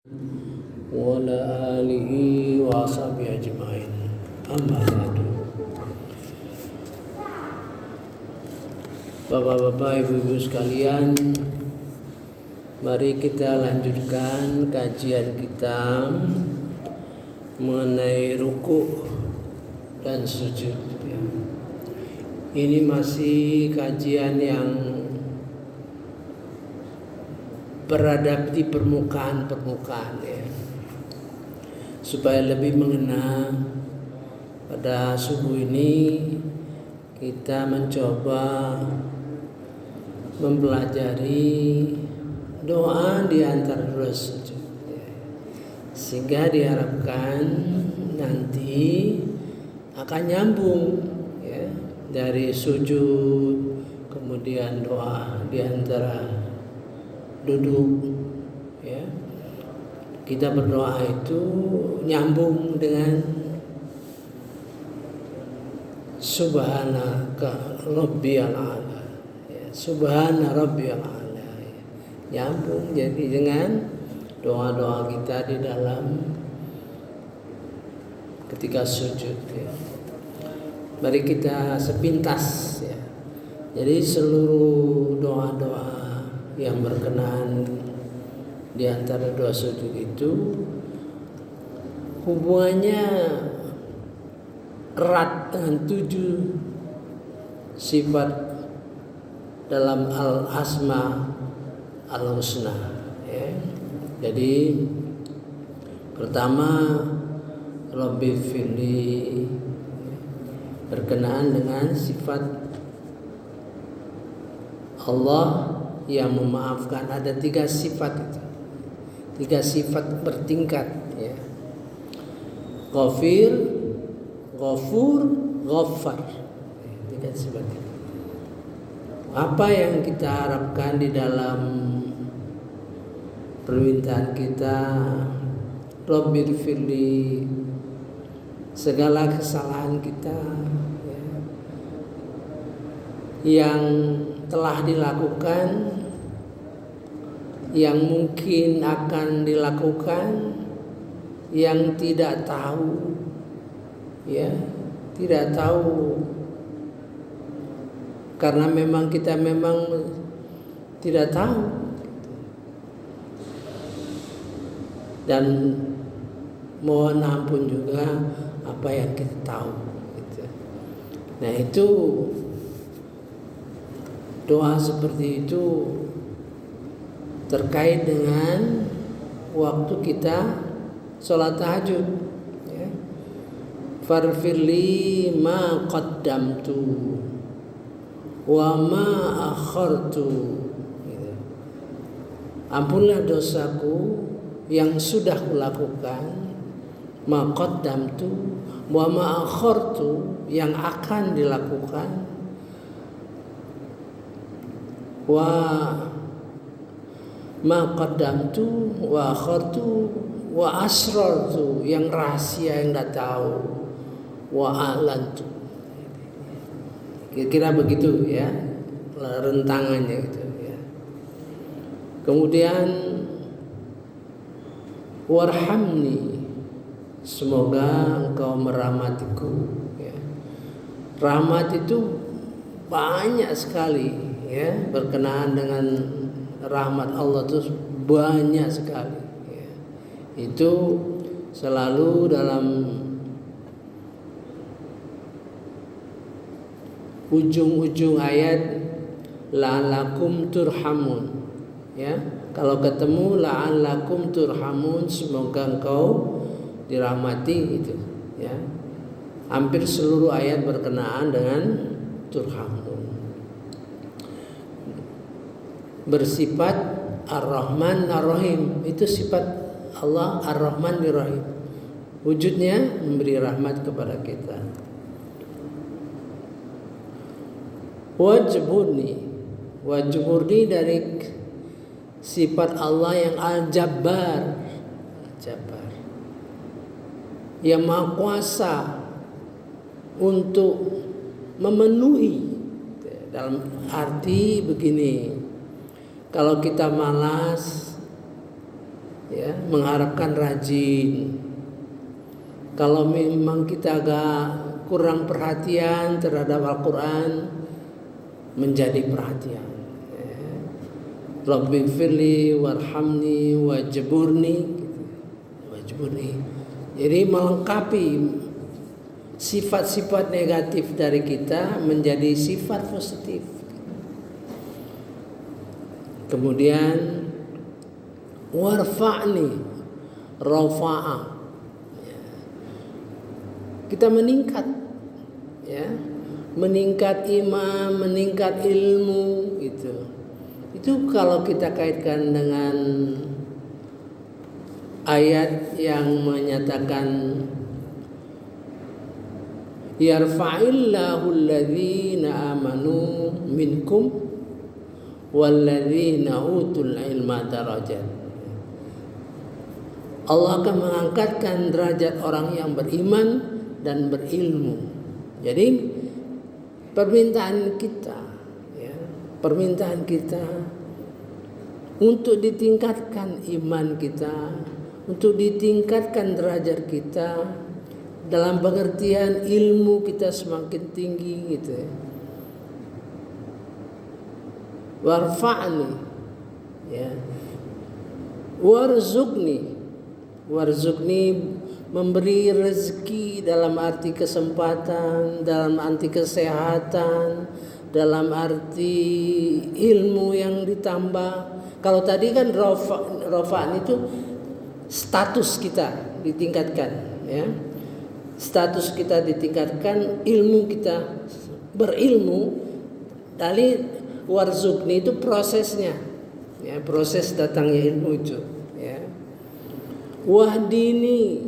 wa ala alihi wa sahbihi ajma'in. Amma ba'du. Bapak-bapak, ibu-ibu sekalian, mari kita lanjutkan kajian kita mengenai ruku dan sujud. Ini masih kajian yang berada di permukaan ya. Supaya lebih mengena, pada subuh ini kita mencoba mempelajari doa di antara dua sujud ya. Sehingga diharapkan nanti akan nyambung ya, dari sujud kemudian doa di antara duduk ya. Kita berdoa itu nyambung dengan Subhanaka Rabbiyal A'la ya. Subhana Rabbiyal A'la ya. Nyambung jadi dengan doa-doa kita di dalam ketika sujud ya. Mari kita sepintas ya. Jadi seluruh doa-doa yang berkenaan di antara dua sujud itu hubungannya erat dengan 7 sifat dalam al-asma al-husna ya. Jadi pertama Rabbi firli berkenaan dengan sifat Allah yang memaafkan. Ada 3 sifat itu, 3 sifat bertingkat ya. Ghafir, Ghafur, Ghaffar, 3 sifat itu. Apa yang kita harapkan di dalam permintaan kita, Rabbil firli, segala kesalahan kita ya, yang telah dilakukan, yang mungkin akan dilakukan, yang tidak tahu ya, tidak tahu karena memang kita tidak tahu, dan mohon ampun juga apa yang kita tahu gitu. Nah itu doa seperti itu terkait dengan waktu kita sholat tahajud ya. Farfirli ma qaddamtu wa ma akhartu gitu. Ampunlah dosaku yang sudah kulakukan, ma qaddamtu wa ma akhartu, yang akan dilakukan, wa ma qaddamtu wa akhartu wa asrartu, yang rahasia yang enggak tahu, wa a'lantu. Kira-kira begitu ya rentangannya gitu ya. Kemudian warhamni, semoga engkau merahmatiku ya. Rahmat itu banyak sekali ya, berkenaan dengan rahmat Allah itu banyak sekali ya. Itu selalu dalam ujung-ujung ayat la'allakum turhamun ya. Kalau ketemu la'allakum turhamun, semoga engkau dirahmati itu ya. Hampir seluruh ayat berkenaan dengan turhamun, bersifat Ar-Rahman Ar-Rahim. Itu sifat Allah, Ar-Rahman Ar-Rahim. Wujudnya memberi rahmat kepada kita. Wajburni dari sifat Allah yang Al-Jabbar, yang Maha Kuasa untuk memenuhi. Dalam arti begini, kalau kita malas ya, mengharapkan rajin. Kalau memang kita agak kurang perhatian terhadap Al-Quran, menjadi perhatian. Rabbi firli warhamni wajburni, wajburni. Jadi melengkapi sifat-sifat negatif dari kita menjadi sifat positif. Kemudian warfa'ni, rafa'ah. Kita meningkat, ya, meningkat iman, meningkat ilmu, itu kalau kita kaitkan dengan ayat yang menyatakan yarfa'illahu alladhina amanu minkum walladzina utul ilma darajat. Allah akan mengangkatkan derajat orang yang beriman dan berilmu. Jadi permintaan kita untuk ditingkatkan iman kita, untuk ditingkatkan derajat kita, dalam pengertian ilmu kita semakin tinggi gitu ya. Warfa'ni, ya, warzuqni memberi rezeki dalam arti kesempatan, dalam arti kesehatan, dalam arti ilmu yang ditambah. Kalau tadi kan rafa'an itu status kita ditingkatkan, ya. Status kita ditingkatkan, ilmu kita berilmu. Dari warzuqni itu prosesnya, ya, proses datangnya ilmu itu, ya. Wahdini,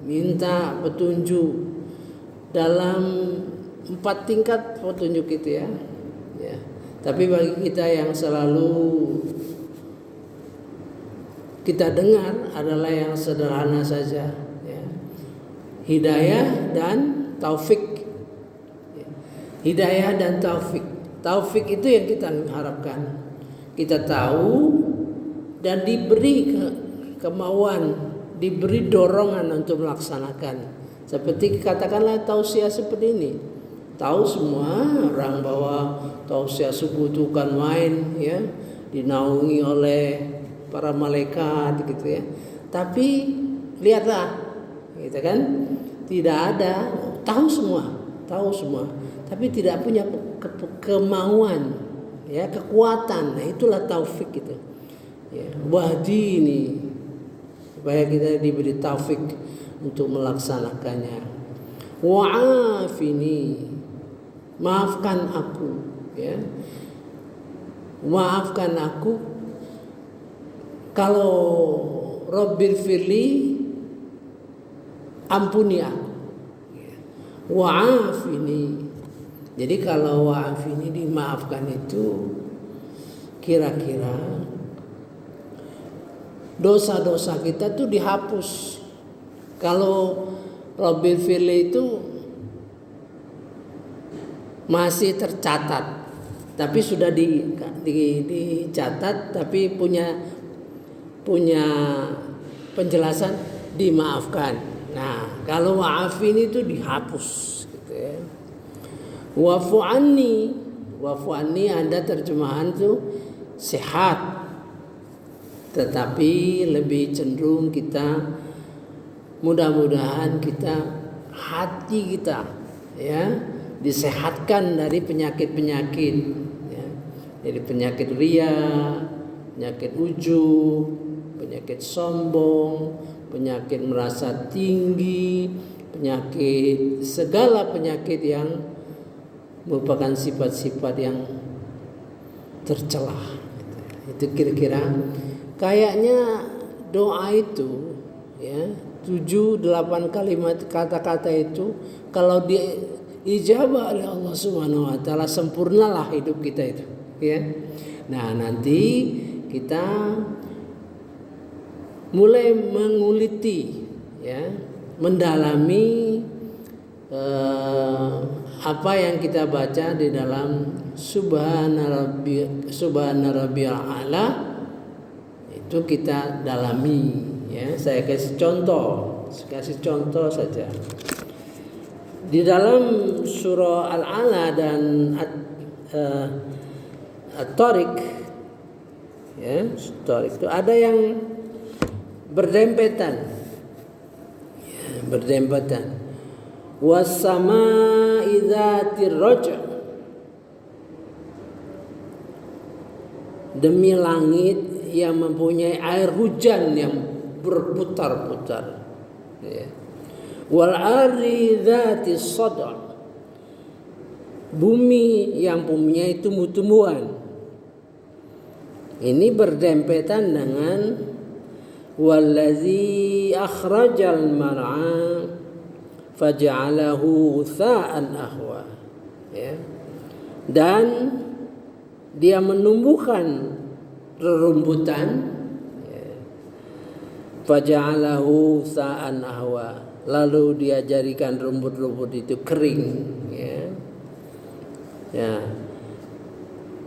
minta petunjuk dalam 4 tingkat petunjuk itu, ya. Tapi bagi kita yang selalu kita dengar adalah yang sederhana saja, ya. Hidayah dan taufik, ya. Hidayah dan taufik. Taufik itu yang kita harapkan. Kita tahu dan diberi kemauan, diberi dorongan untuk melaksanakan. Seperti katakanlah tausiah seperti ini. Tahu semua orang bahwa tausiah subuh itu kan main, ya, dinaungi oleh para malaikat gitu, ya. Tapi lihatlah, gitu kan, tidak ada, tahu semua, tapi tidak punya kemauan, ya, kekuatan. Nah, itulah taufik itu, ya. Wahdini, supaya kita diberi taufik untuk melaksanakannya. Wa'afini, maafkan aku, ya. Maafkan aku. Kalau Rabbil firli, ampuni aku. Wa'afini. Jadi kalau wa'afini, dimaafkan itu kira-kira dosa-dosa kita tuh dihapus. Kalau Rabbil firli itu masih tercatat, tapi sudah dicatat, tapi punya penjelasan dimaafkan. Nah, kalau wa'afini itu dihapus, gitu, ya. Wa'fu anni ada terjemahan tuh sehat, tetapi lebih cenderung kita, mudah-mudahan kita, hati kita, ya, disehatkan dari penyakit-penyakit, ya. Dari penyakit ria, penyakit ujub, penyakit sombong, penyakit merasa tinggi, penyakit, segala penyakit yang merupakan sifat-sifat yang tercela. Itu kira-kira kayaknya doa itu, ya, 7-8 kalimat kata-kata itu kalau diijabah oleh Allah Subhanahu wa taala, sempurnalah hidup kita itu, ya. Nah, nanti kita mulai menguliti, ya, mendalami apa yang kita baca di dalam Subhana Rabbiyal A'la Itu kita dalami, ya. Saya kasih contoh saja. Di dalam surah Al-Ala dan At-Tariq, ya, Tariq itu ada yang berdempetan. Ya, berdempetan. Was-sama'i dzatir raj'. Demi langit yang mempunyai air hujan yang berputar-putar. Ya. Wal ardi dzatis sad'a. Bumi yang mempunyai tumbuh-tumbuhan. Ini berdempetan dengan wallazi akhrajal mar'a faj'alahu ghutha'an ahwa. Ya. Dan dia menumbuhkan rerumputan, ya. Faja'alahu ghutha'an ahwa. Lalu dia jadikan rumput-rumput itu kering, ya. Ya.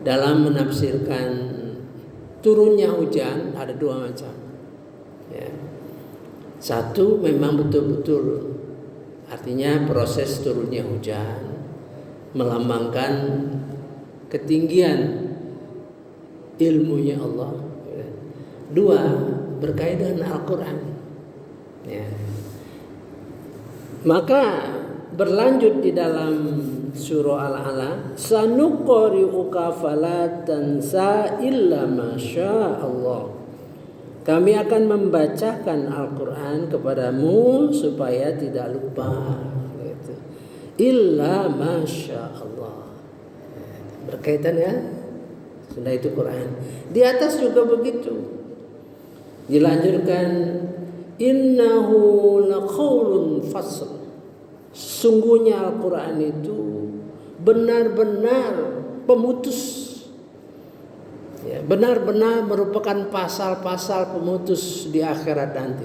Dalam menafsirkan turunnya hujan ada dua macam. Ya. Satu memang betul-betul artinya proses turunnya hujan melambangkan ketinggian ilmunya Allah. Ya. Dua berkaitan dengan Al-Quran. Ya. Maka berlanjut di dalam surah Al-Ala, sanuqri'uka fala tansa illa masya Allah. Kami akan membacakan Al-Quran kepadamu supaya tidak lupa. Gitu. Illa masya Allah. Berkaitan ya, sudah itu Quran. Di atas juga begitu. Dilanjutkan, innahu laqaulun fasl. Sungguhnya Al-Quran itu benar-benar pemutus, ya, benar-benar merupakan pasal-pasal pemutus di akhirat nanti.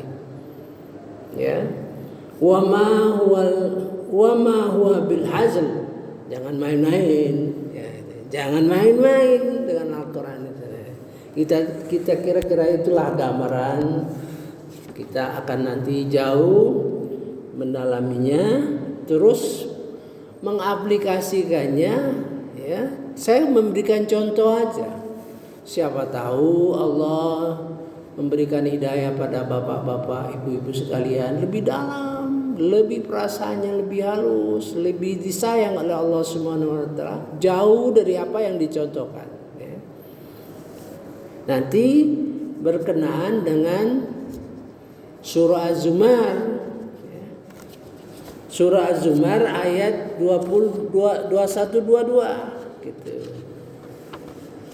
Ya, wa ma huwa bil hazl. Jangan main-main, ya, jangan main-main dengan Al-Quran itu. Kita kira-kira itulah gambaran. Kita akan nanti jauh mendalaminya, terus mengaplikasikannya, ya. Saya memberikan contoh aja. Siapa tahu Allah memberikan hidayah pada bapak-bapak, ibu-ibu sekalian lebih dalam, lebih perasaannya lebih halus, lebih disayang oleh Allah Subhanahu wa taala, jauh dari apa yang dicontohkan, ya. Nanti berkenaan dengan surah Az-Zumar. Surah Az-Zumar ayat 21-22 gitu.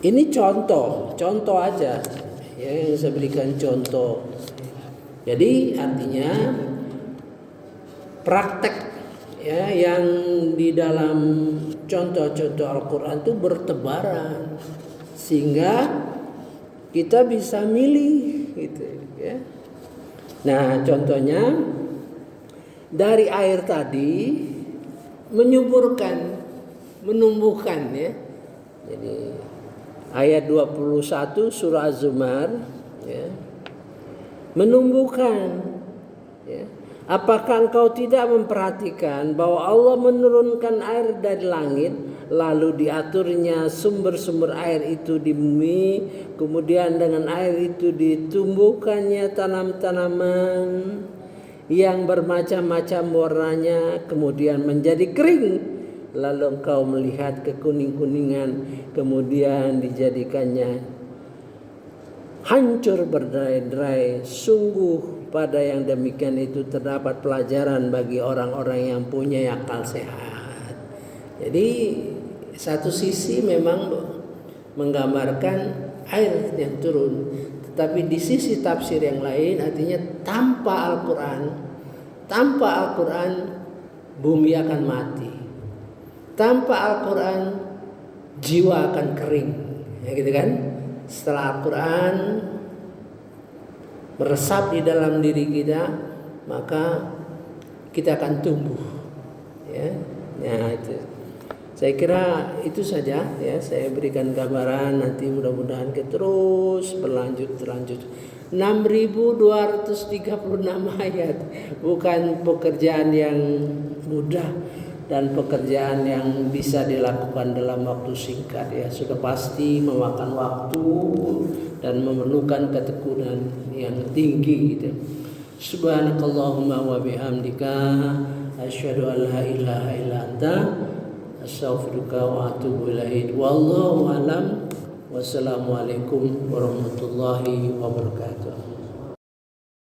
Ini contoh aja, ya, yang saya berikan contoh. Jadi artinya praktek, ya, yang di dalam contoh-contoh Al-Quran itu bertebaran sehingga kita bisa milih gitu, ya. Nah, contohnya dari air tadi menyuburkan, menumbuhkan, ya. Jadi ayat 21 surah Az-Zumar, ya, menumbuhkan, ya. Apakah engkau tidak memperhatikan bahwa Allah menurunkan air dari langit, lalu diaturnya sumber-sumber air itu di bumi, kemudian dengan air itu ditumbuhkannya tanam-tanaman yang bermacam-macam warnanya, kemudian menjadi kering, lalu engkau melihat kekuning-kuningan, kemudian dijadikannya hancur berderai-derai. Sungguh pada yang demikian itu terdapat pelajaran bagi orang-orang yang punya akal sehat. Jadi satu sisi memang menggambarkan air yang turun, tetapi di sisi tafsir yang lain artinya tanpa Al-Quran bumi akan mati. Tanpa Al-Quran jiwa akan kering, ya gitu kan? Setelah Al-Quran meresap di dalam diri kita, maka kita akan tumbuh, ya. Nah itu. Saya kira itu saja ya, saya berikan gambaran, nanti mudah-mudahan terus berlanjut. 6.236 ayat, bukan pekerjaan yang mudah dan pekerjaan yang bisa dilakukan dalam waktu singkat ya, sudah pasti memakan waktu dan memerlukan ketekunan yang tinggi gitu. Subhanakallahumma wa bihamdika asyhadu an la ilaha illa anta astaghfiruka wa atubu ilaik. Wallahu alam. Wassalamualaikum warahmatullahi wabarakatuh.